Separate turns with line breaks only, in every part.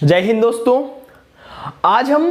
जय हिंद दोस्तों। आज हम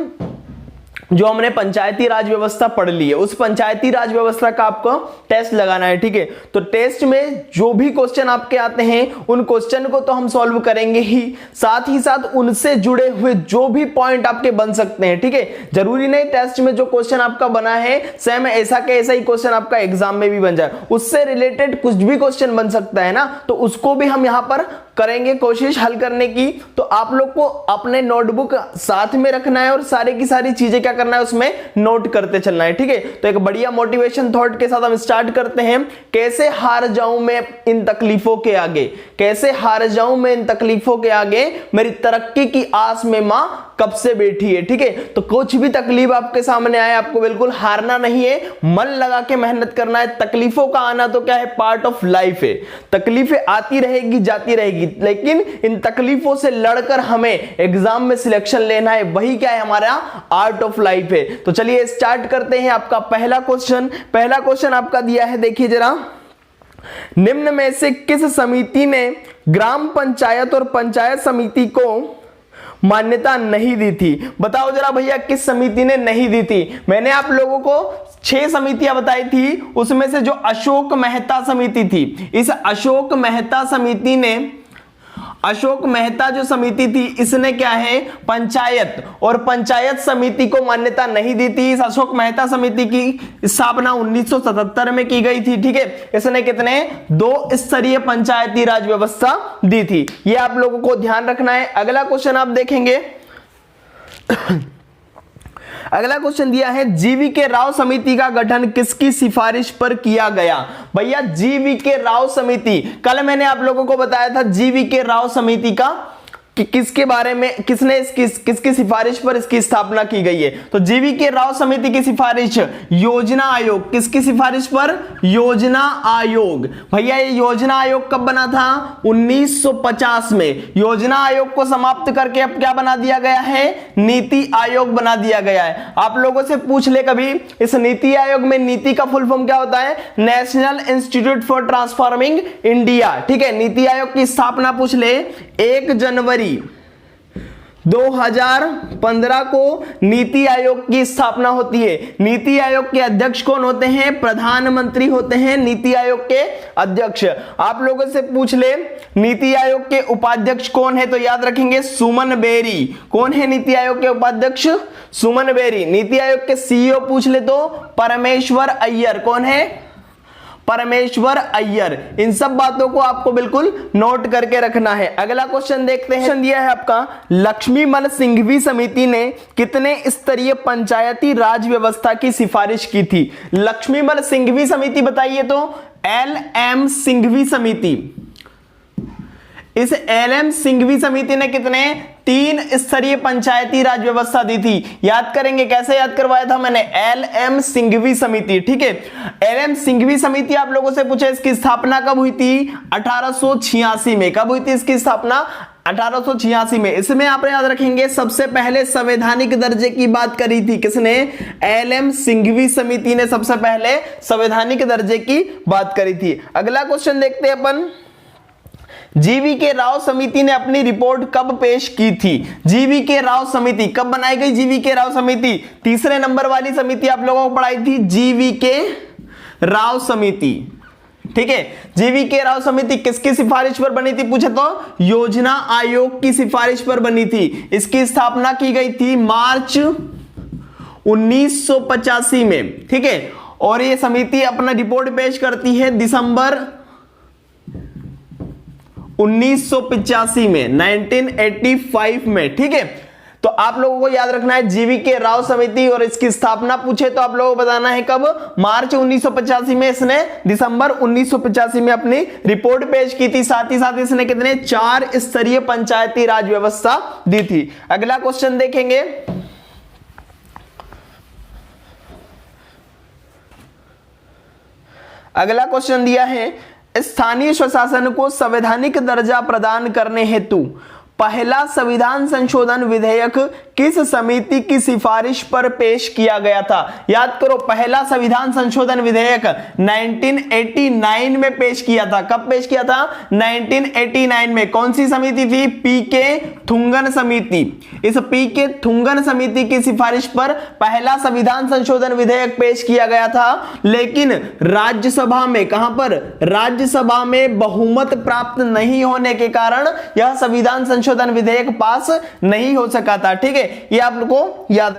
जो हमने पंचायती राज व्यवस्था पढ़ ली है उस पंचायती राज व्यवस्था का आपको टेस्ट लगाना है। ठीक है, तो टेस्ट में जो भी क्वेश्चन आपके आते हैं उन क्वेश्चन को तो हम सॉल्व करेंगे ही साथ उनसे जुड़े हुए जो भी पॉइंट आपके बन सकते हैं। ठीक है, जरूरी नहीं टेस्ट में जो क्वेश्चन आपका बना है सेम ऐसा के ऐसा ही क्वेश्चन आपका एग्जाम में भी बन जाए, उससे रिलेटेड कुछ भी क्वेश्चन बन सकता है ना, तो उसको भी हम यहां पर करेंगे कोशिश हल करने की। तो आप लोग को अपने नोटबुक साथ में रखना है और सारी की सारी चीजें क्या करना है उसमें नोट करते चलना है। ठीक है, तो एक बढ़िया मोटिवेशन थॉट के साथ हम स्टार्ट करते हैं। कैसे हार जाऊं मैं इन तकलीफों के आगे, कैसे हार जाऊं मैं इन तकलीफों के आगे, मेरी तरक्की की आस में मां कब से बैठी है। ठीक है, तो कुछ भी तकलीफ आपके सामने आए आपको बिल्कुल हारना नहीं है, मन लगा के मेहनत करना है। तकलीफों का आना तो क्या है, पार्ट ऑफ लाइफ है। तकलीफें आती रहेगी जाती रहेगी, लेकिन इन तकलीफों से लड़कर हमें एग्जाम में सिलेक्शन लेना है, वही क्या है हमारा आर्ट ऑफ लाइफ है। तो चलिए स्टार्ट करते हैं। आपका पहला क्वेश्चन आपका दिया है, देखिए जरा, निम्न में से किस समिति ने ग्राम पंचायत और पंचायत समिति को मान्यता नहीं दी थी? बताओ जरा भैया किस समिति ने नहीं दी थी। मैंने आप लोगों को 6 समितियां बताई थी, उसमें से जो अशोक मेहता समिति थी, इस अशोक मेहता जो समिति थी इसने क्या है, पंचायत और पंचायत समिति को मान्यता नहीं दी थी। इस अशोक मेहता समिति की स्थापना 1977 में की गई थी। ठीक है, इसने कितने 2 स्तरीय पंचायती राज व्यवस्था दी थी, ये आप लोगों को ध्यान रखना है। अगला क्वेश्चन आप देखेंगे, अगला क्वेश्चन दिया है, जीवीके राव समिति का गठन किसकी सिफारिश पर किया गया? भैया जीवीके राव समिति, कल मैंने आप लोगों को बताया था जीवीके राव समिति का कि किसके बारे में, किसकी सिफारिश पर इसकी स्थापना की गई है। तो जीवीके राव समिति की सिफारिश योजना आयोग, किसकी सिफारिश पर? योजना आयोग। भैया ये योजना आयोग कब बना था? 1950 में। योजना आयोग को समाप्त करके अब क्या बना दिया गया है? नीति आयोग बना दिया गया है। आप लोगों से पूछ ले कभी, इस नीति आयोग में नीति का फुल फॉर्म क्या होता है? National institute for transforming India. ठीक है, नीति आयोग की स्थापना पूछ ले 1 जनवरी 2015 को नीति आयोग की स्थापना होती है। नीति आयोग के अध्यक्ष कौन होते हैं? प्रधानमंत्री होते हैं नीति आयोग के अध्यक्ष। आप लोगों से पूछ ले नीति आयोग के उपाध्यक्ष कौन है, तो याद रखेंगे सुमन बेरी। कौन है नीति आयोग के उपाध्यक्ष? सुमन बेरी। नीति आयोग के सीईओ पूछ ले तो परमेश्वर अय्यर। कौन है? परमेश्वर अय्यर। इन सब बातों को आपको बिल्कुल नोट करके रखना है। अगला क्वेश्चन देखते हैं, क्वेश्चन दिया है आपका, लक्ष्मीमल सिंघवी समिति ने कितने स्तरीय पंचायती राज व्यवस्था की सिफारिश की थी? लक्ष्मीमल सिंघवी समिति बताइए तो LM सिंघवी समिति। इस LM सिंघवी समिति ने कितने 3 स्तरीय पंचायती राज व्यवस्था दी थी। याद करेंगे, कैसे याद करवाया था मैंने? LM सिंघवी समिति। ठीक है, LM सिंघवी समिति आप लोगों से पूछे इसकी स्थापना कब हुई थी? 1886 में। कब हुई थी इसकी स्थापना? 1886 में। इसमें आप याद रखेंगे सबसे पहले संवैधानिक दर्जे की बात करी थी किसने? LM सिंघवी समिति ने सबसे पहले संवैधानिक दर्जे की बात करी थी। अगला क्वेश्चन देखते हैं अपन, जीवीके राव समिति ने अपनी रिपोर्ट कब पेश की थी? जीवीके राव समिति कब बनाई गई? जीवीके राव समिति 3 नंबर वाली समिति आप लोगों को पढ़ाई थी, जीवीके राव समिति। ठीक है, जीवीके राव समिति किसकी सिफारिश पर बनी थी पूछे तो योजना आयोग की सिफारिश पर बनी थी। इसकी स्थापना की गई थी मार्च 1985 में। ठीक है, और ये समिति अपना रिपोर्ट पेश करती है दिसंबर 1985 में, 1985 में। ठीक है, तो आप लोगों को याद रखना है जीवीके राव समिति, और इसकी स्थापना पूछे तो आप लोगों को बताना है कब? मार्च 1985 में। इसने दिसंबर 1985 में अपनी रिपोर्ट पेश की थी। साथ ही साथ इसने कितने 4 स्तरीय पंचायती राज व्यवस्था दी थी। अगला क्वेश्चन देखेंगे, अगला क्वेश्चन दिया है, स्थानीय स्वशासन को संवैधानिक दर्जा प्रदान करने हेतु पहला संविधान संशोधन विधेयक किस समिति की सिफारिश पर पेश किया गया था? याद करो, पहला संविधान संशोधन विधेयक 1989 में पेश किया था। कब पेश किया था? 1989 में। कौन सी समिति थी? पीके थुंगन समिति। इस पीके थुंगन समिति की सिफारिश पर पहला संविधान संशोधन विधेयक पेश किया गया था, लेकिन राज्यसभा में, कहां पर? राज्यसभा में बहुमत प्राप्त नहीं होने के कारण यह संविधान संशोधन विधेयक पास नहीं हो सका था। ठीक है, ये आप लोगों को याद।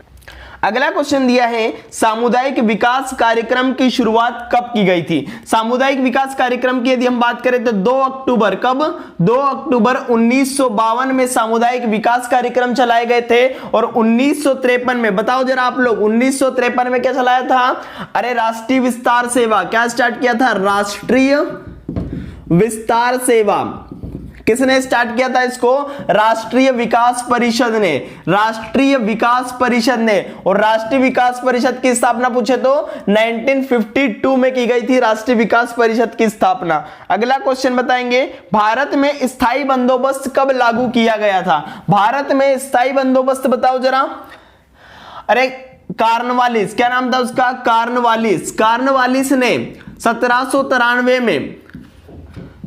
अगला क्वेश्चन दिया है, सामुदायिक विकास कार्यक्रम की शुरुआत कब की गई थी? सामुदायिक विकास कार्यक्रम की यदि हम बात करें तो 2 अक्टूबर, कब? 2 अक्टूबर 1952 में सामुदायिक विकास कार्यक्रम चलाए गए थे। और 1953 में, बताओ जरा आप लोग, 1953 में क्या चलाया था? अरे राष्ट्रीय विस्तार सेवा। क्या स्टार्ट किया था? राष्ट्रीय विस्तार सेवा। किसने स्टार्ट किया था इसको? राष्ट्रीय विकास परिषद ने। राष्ट्रीय विकास परिषद ने। और राष्ट्रीय विकास परिषद की स्थापना पूछे तो 1952 में की गई थी राष्ट्रीय विकास परिषद की स्थापना। अगला क्वेश्चन बताएंगे, भारत में स्थायी बंदोबस्त कब लागू किया गया था? भारत में स्थायी बंदोबस्त बताओ जरा। अरे कार्नवालिस, क्या नाम था उसका? कार्नवालिस। कार्नवालिस ने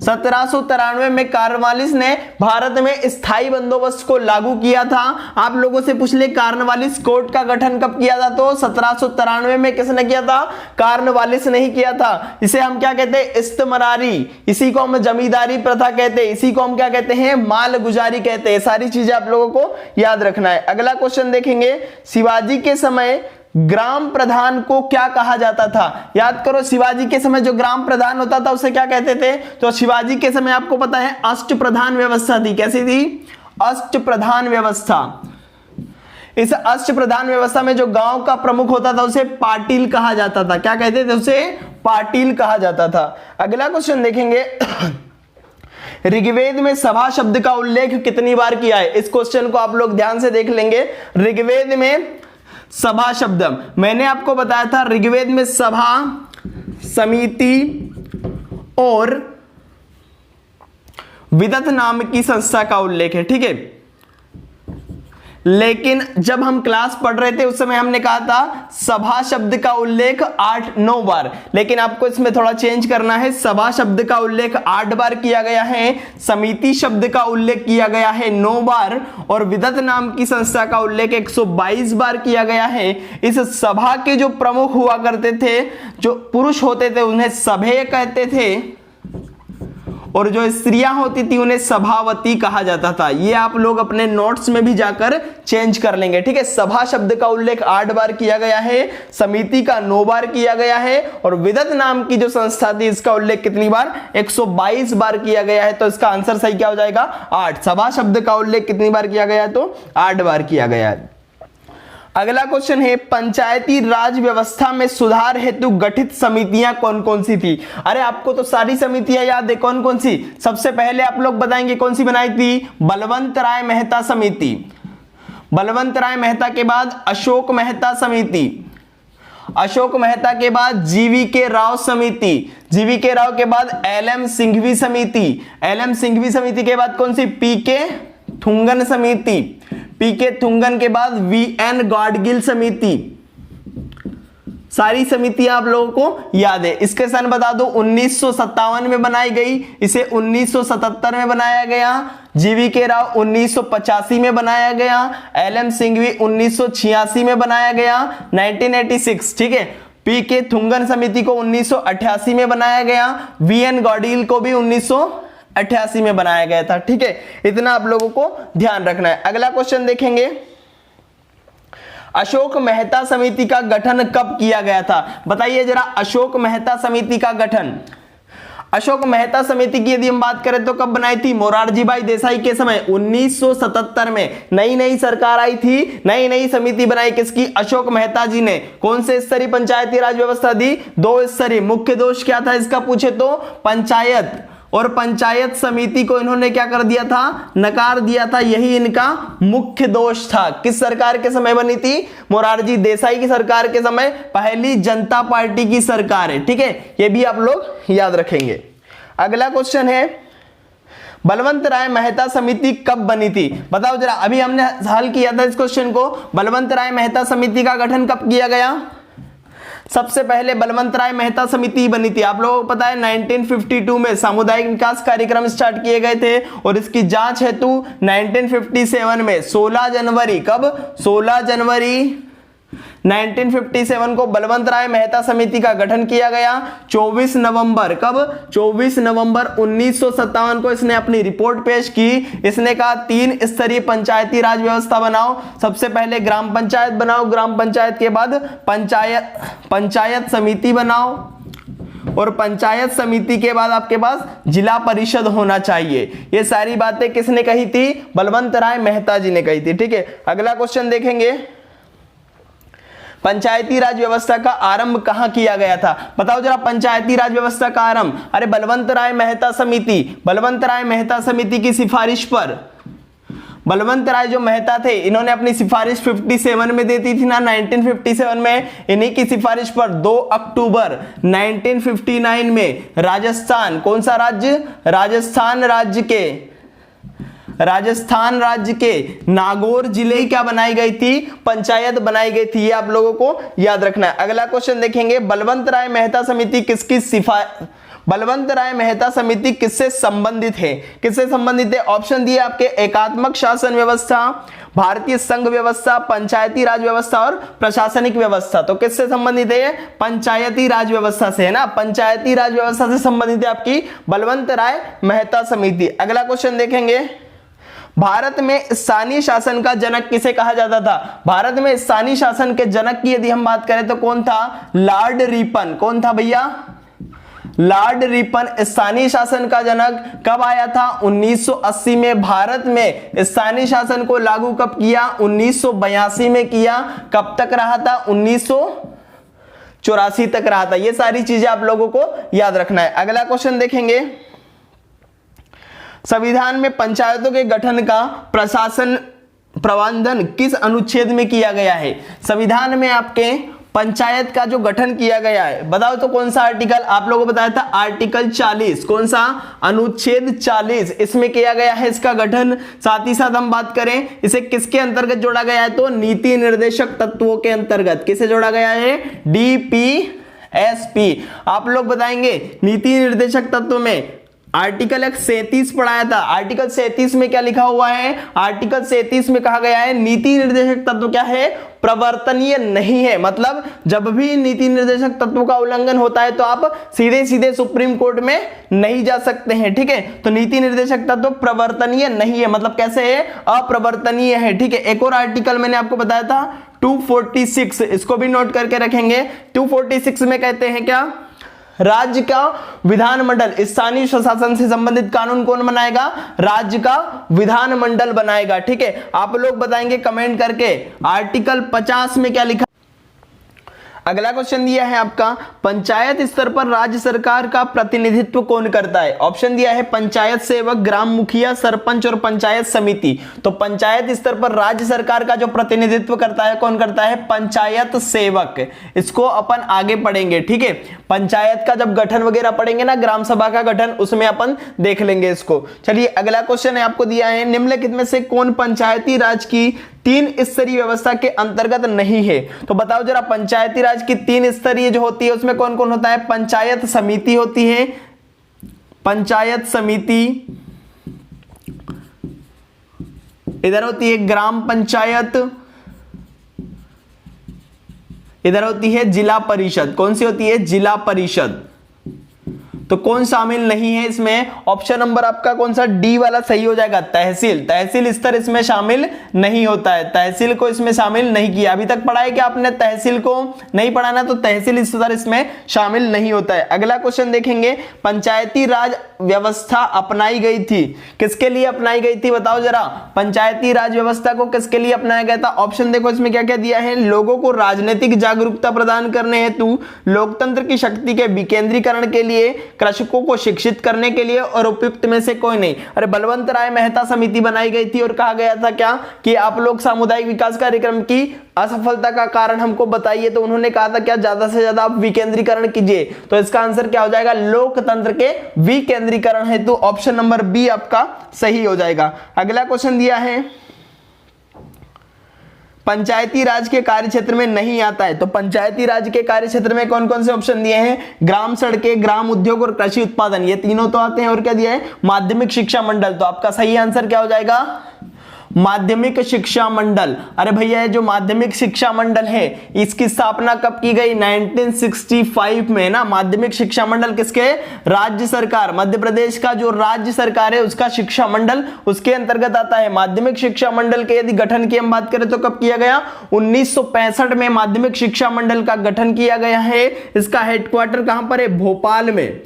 1793 में कार्नवालिस ने भारत में स्थायी बंदोबस्त को लागू किया था। आप लोगों से पूछ ले, कार्नवालिस कोर्ट का गठन कब किया था? तो 1793 में। किसने किया था? कार्नवालिस ने ही किया था। इसे हम क्या कहते हैं? इस्तमरारी। इसी को हम जमींदारी प्रथा कहते हैं। इसी को हम क्या कहते हैं? मालगुजारी कहते हैं। सारी चीजें आप लोगों को याद रखना है। अगला क्वेश्चन देखेंगे, शिवाजी के समय ग्राम प्रधान को क्या कहा जाता था? याद करो, शिवाजी के समय जो ग्राम प्रधान होता था उसे क्या कहते थे? तो शिवाजी के समय आपको पता है अष्ट प्रधान व्यवस्था थी। कैसी थी? अष्ट प्रधान व्यवस्था। इस अष्ट प्रधान व्यवस्था में जो गांव का प्रमुख होता था उसे पाटिल कहा जाता था। क्या कहते थे उसे? पाटिल कहा जाता था। अगला क्वेश्चन देखेंगे, ऋग्वेद में सभा शब्द का उल्लेख कितनी बार किया है? इस क्वेश्चन को आप लोग ध्यान से देख लेंगे। ऋग्वेद में सभा शब्द, मैंने आपको बताया था ऋग्वेद में सभा, समिति और विदत नाम की संस्था का उल्लेख है। ठीक है, लेकिन जब हम क्लास पढ़ रहे थे उस समय हमने कहा था सभा शब्द का उल्लेख 8-9 बार, लेकिन आपको इसमें थोड़ा चेंज करना है। सभा शब्द का उल्लेख 8 बार किया गया है, समिति शब्द का उल्लेख किया गया है 9 बार, और विदत नाम की संस्था का उल्लेख 122 बार किया गया है। इस सभा के जो प्रमुख हुआ करते थे, जो पुरुष होते थे, उन्हें सभेय कहते थे, और जो स्त्रियां होती थी उन्हें सभावती कहा जाता था। ये आप लोग अपने नोट्स में भी जाकर चेंज कर लेंगे। ठीक है, सभा शब्द का उल्लेख 8 बार किया गया है, समिति का 9 बार किया गया है, और विदत नाम की जो संस्था थी इसका उल्लेख कितनी बार? 122 बार किया गया है। तो इसका आंसर सही क्या हो जाएगा? 8। सभा शब्द का उल्लेख कितनी बार किया गया? तो 8 बार किया गया है। अगला क्वेश्चन है, पंचायती राज व्यवस्था में सुधार हेतु गठित समितियां कौन कौन सी थी? अरे आपको तो सारी समितियां याद है। कौन कौन सी? सबसे पहले आप लोग बताएंगे कौन सी बनाई थी? बलवंत राय मेहता समिति। बलवंत राय मेहता के बाद अशोक मेहता समिति। अशोक मेहता के बाद जीवी के राव समिति। जीवी के राव के बाद एलएम सिंघवी समिति। एलएम सिंघवी समिति के बाद कौन सी? पीके थुंगन समिति। पीके थुंगन के बाद वीएन गाडगिल समिति। सारी समितियां आप लोगों को याद है। इसके सन बता दो, 1957 में बनाई गई, इसे 1977 में बनाया गया, जीवी के राव 1985 में बनाया गया, एलएम सिंघवी 1986 में बनाया गया, 1986। ठीक है, पीके थुंगन समिति को 1988 में बनाया गया, वीएन गाडगिल को भी 1988 में बनाया गया था। ठीक है, इतना आप लोगों को ध्यान रखना है। अगला क्वेश्चन देखेंगे, अशोक मेहता समिति का गठन कब किया गया था? बताइए जरा, अशोक मेहता समिति का गठन। अशोक मेहता समिति की यदि हम बात करें तो कब बनाई थी? मोरारजी भाई देसाई के समय 1977 में। नई सरकार आई थी, नई समिति बनाई किसकी? अशोक मेहता जी ने। कौन से स्तरीय पंचायती राज व्यवस्था दी? 2 स्तरीय। मुख्य दोष क्या था इसका पूछे तो? पंचायत, और पंचायत समिति को इन्होंने क्या कर दिया था? नकार दिया था। यही इनका मुख्य दोष था। किस सरकार के समय बनी थी? मोरारजी देसाई की सरकार के समय, पहली जनता पार्टी की सरकार है। ठीक है, ये भी आप लोग याद रखेंगे। अगला क्वेश्चन है, बलवंत राय मेहता समिति कब बनी थी? बताओ जरा, अभी हमने हल किया था इस क्वेश्चन को। बलवंत राय मेहता समिति का गठन कब किया गया? सबसे पहले बलवंत राय मेहता समिति बनी थी, आप लोगों को पता है 1952 में सामुदायिक विकास कार्यक्रम स्टार्ट किए गए थे और इसकी जांच हेतु 1957 में 16 जनवरी, कब? 16 जनवरी 1957 को बलवंत राय मेहता समिति का गठन किया गया। 24 नवंबर, कब? 24 नवंबर 1957 को इसने अपनी रिपोर्ट पेश की। इसने कहा 3 स्तरीय पंचायती राज व्यवस्था बनाओ। सबसे पहले ग्राम पंचायत बनाओ, ग्राम पंचायत के बाद पंचायत समिति बनाओ और पंचायत समिति के बाद आपके पास जिला परिषद होना चाहिए। ये सारी बातें किसने कही थी? बलवंत राय मेहता जी ने कही थी। ठीक है, अगला क्वेश्चन देखेंगे, पंचायती राज व्यवस्था का आरंभ कहां किया गया था? बताओ जरा, पंचायती राज व्यवस्था का आरंभ, अरे बलवंत राय मेहता समिति, बलवंत राय मेहता समिति की सिफारिश पर, बलवंत राय जो मेहता थे इन्होंने अपनी सिफारिश 57 में देती थी ना, 1957 में। इन्हीं की सिफारिश पर 2 अक्टूबर 1959 में राजस्थान, कौन सा राज्य? राजस्थान राज्य के नागौर जिले की क्या बनाई गई थी? पंचायत बनाई गई थी। ये आप लोगों को याद रखना है। अगला क्वेश्चन देखेंगे, बलवंत राय मेहता समिति बलवंत राय मेहता समिति किससे संबंधित है? किससे संबंधित है? ऑप्शन दिए आपके, एकात्मक शासन व्यवस्था, भारतीय संघ व्यवस्था, पंचायती राज व्यवस्था और प्रशासनिक व्यवस्था। तो किससे संबंधित है? पंचायती राज व्यवस्था से है ना, पंचायती राज व्यवस्था से संबंधित है आपकी बलवंत राय मेहता समिति। अगला क्वेश्चन देखेंगे, भारत में स्थानीय शासन का जनक किसे कहा जाता था? भारत में स्थानीय शासन के जनक की यदि हम बात करें तो कौन था? Lord Ripon. कौन था भैया? लॉर्ड रिपन स्थानीय शासन का जनक। कब आया था? 1980 में। भारत में स्थानीय शासन को लागू कब किया? 1982 में किया। कब तक रहा था? 1984 तक रहा था। ये सारी चीजें आप लोगों को याद रखना है। अगला क्वेश्चन देखेंगे, संविधान में पंचायतों के गठन का प्रबंधन किस अनुच्छेद में किया गया है? संविधान में आपके पंचायत का जो गठन किया गया है, बताओ तो कौन सा आर्टिकल? आप लोगों को बताया था आर्टिकल 40। कौन सा? अनुच्छेद 40, इसमें किया गया है इसका गठन। साथ ही साथ हम बात करें इसे किसके अंतर्गत जोड़ा गया है, तो नीति निर्देशक तत्वों के अंतर्गत। किसे जोड़ा गया है? DPSP। आप लोग बताएंगे नीति निर्देशक तत्व में आर्टिकल 37 पढ़ाया था। आर्टिकल 37 में क्या लिखा हुआ है? आर्टिकल 37 में कहा गया है नीति निर्देशक तत्व क्या है? प्रवर्तनीय नहीं है। मतलब जब भी नीति निर्देशक तत्व का उल्लंघन होता है तो आप सीधे सीधे सुप्रीम कोर्ट में नहीं जा सकते हैं। ठीक है, तो नीति निर्देशक तत्व प्रवर्तनीय नहीं है, मतलब कैसे है? अप्रवर्तनीय है। ठीक है, एक और आर्टिकल मैंने आपको बताया था 246, इसको भी नोट करके रखेंगे। 246 में कहते हैं क्या? राज्य का विधानमंडल, स्थानीय स्वशासन से संबंधित कानून कौन बनाएगा? राज्य का विधानमंडल बनाएगा। ठीक है, आप लोग बताएंगे कमेंट करके आर्टिकल 50 में क्या लिखा। अगला क्वेश्चन दिया है आपका, पंचायत स्तर पर राज्य सरकार का प्रतिनिधित्व कौन करता है? ऑप्शन दिया है पंचायत सेवक, ग्राम मुखिया, सरपंच और पंचायत समिति। तो पंचायत स्तर पर राज्य सरकार का जो प्रतिनिधित्व करता है कौन करता है? पंचायत सेवक। इसको अपन आगे पढ़ेंगे। ठीक है, पंचायत का जब गठन वगैरह पढ़ेंगे ना, ग्राम सभा का गठन, उसमें अपन देख लेंगे इसको। चलिए अगला क्वेश्चन है आपको दिया है, निम्नलिखित में से कौन पंचायती राज की 3 स्तरीय व्यवस्था के अंतर्गत नहीं है? तो बताओ जरा, पंचायती राज की 3 स्तरीय जो होती है उसमें कौन कौन होता है? पंचायत समिति होती है, पंचायत समिति, इधर होती है ग्राम पंचायत, इधर होती है जिला परिषद। कौन सी होती है? जिला परिषद। तो कौन शामिल नहीं है इसमें? ऑप्शन नंबर आपका कौन सा? डी वाला सही हो जाएगा, तहसील। तहसील स्तर इसमें शामिल नहीं होता है, तहसील को इसमें शामिल नहीं किया। अभी तक पढ़ा है कि आपने तहसील को नहीं पढ़ाना, तो तहसील स्तर इसमें शामिल नहीं होता है। अगला क्वेश्चन देखेंगे, पंचायती राज व्यवस्था अपनाई गई थी, किसके लिए अपनाई गई थी? बताओ जरा, पंचायती राज व्यवस्था को किसके लिए अपनाया गया था? ऑप्शन देखो इसमें क्या क्या दिया है, लोगों को राजनीतिक जागरूकता प्रदान करने हेतु, लोकतंत्र की शक्ति के विकेंद्रीकरण के लिए, कृषकों को शिक्षित करने के लिए और उपयुक्त में से कोई नहीं। अरे बलवंत राय मेहता समिति बनाई गई थी और कहा गया था क्या कि आप लोग सामुदायिक विकास कार्यक्रम की असफलता का कारण हमको बताइए, तो उन्होंने कहा था क्या ज्यादा से ज्यादा आप विकेंद्रीकरण कीजिए। तो इसका आंसर क्या हो जाएगा, लोकतंत्र के विकेंद्रीकरण है, तो ऑप्शन नंबर बी आपका सही हो जाएगा। अगला क्वेश्चन दिया है पंचायती राज के कार्य क्षेत्र में नहीं आता है। तो पंचायती राज के कार्य क्षेत्र में कौन कौन से ऑप्शन दिए हैं, ग्राम सड़कें, ग्राम उद्योग और कृषि उत्पादन, ये तीनों तो आते हैं। और क्या दिया है, माध्यमिक शिक्षा मंडल। तो आपका सही आंसर क्या हो जाएगा, माध्यमिक शिक्षा मंडल। अरे भैया ये जो माध्यमिक शिक्षा मंडल है इसकी स्थापना कब की गई, 1965 में ना। माध्यमिक शिक्षा मंडल किसके, राज्य सरकार, मध्य प्रदेश का जो राज्य सरकार है उसका शिक्षा मंडल उसके अंतर्गत आता है। माध्यमिक शिक्षा मंडल के यदि गठन की हम बात करें तो कब किया गया, 1965 में माध्यमिक शिक्षा मंडल का गठन किया गया है। इसका हेडक्वार्टर कहां पर है, भोपाल में।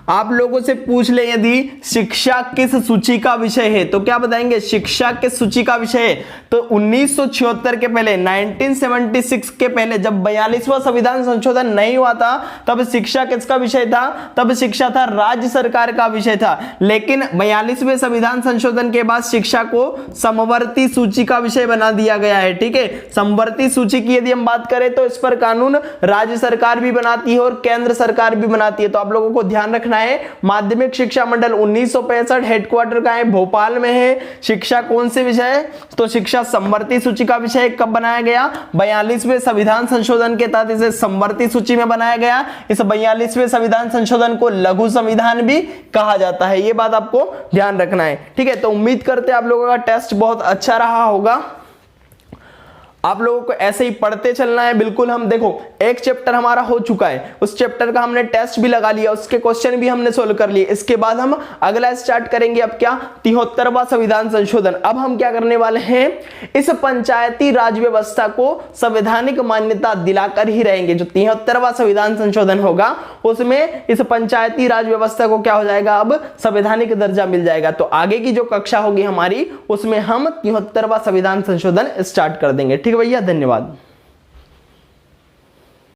आप लोगों से पूछ ले यदि शिक्षा किस सूची का विषय है तो क्या बताएंगे, शिक्षा किस सूची का विषय है। तो 1976 के पहले 1976 के पहले जब 42वां संविधान संशोधन नहीं हुआ था तब शिक्षा किसका विषय था, तब शिक्षा था राज्य सरकार का विषय था। लेकिन 42वें संविधान संशोधन के बाद शिक्षा को समवर्ती सूची का विषय बना दिया गया है। ठीक है, समवर्ती सूची की यदि हम बात करें तो इस पर कानून राज्य सरकार भी बनाती है और केंद्र सरकार भी बनाती है। तो आप लोगों को ध्यान रखना है, माध्यमिक शिक्षा मंडल 1965 हेडक्वार्टर का है, भोपाल में है। शिक्षा कौन से विषय है, तो शिक्षा समवर्ती सूची का विषय कब बनाया गया, 42वें संविधान संशोधन के तहत इसे समवर्ती सूची में बनाया गया। इस 42वें संविधान संशोधन को लघु संविधान भी कहा जाता है, ये बात आपको ध्यान रखना है। ठीक है, तो उम्मीद करते हैं आप लोगों का टेस्ट बहुत अच्छा रहा होगा। आप लोगों को ऐसे ही पढ़ते चलना है। बिल्कुल हम देखो एक चैप्टर हमारा हो चुका है, उस चैप्टर का हमने टेस्ट भी लगा लिया, उसके क्वेश्चन भी हमने सोल्व कर लिए। इसके बाद हम अगला स्टार्ट करेंगे अब क्या, 73वां संविधान संशोधन। अब हम क्या करने वाले हैं, इस पंचायती राज व्यवस्था को संवैधानिक मान्यता दिलाकर ही रहेंगे। जो 73वां संविधान संशोधन होगा उसमें इस पंचायती राज व्यवस्था को क्या हो जाएगा, अब संवैधानिक दर्जा मिल जाएगा। तो आगे की जो कक्षा होगी हमारी उसमें हम 73वां संविधान संशोधन स्टार्ट कर देंगे। ठीक है भैया, धन्यवाद।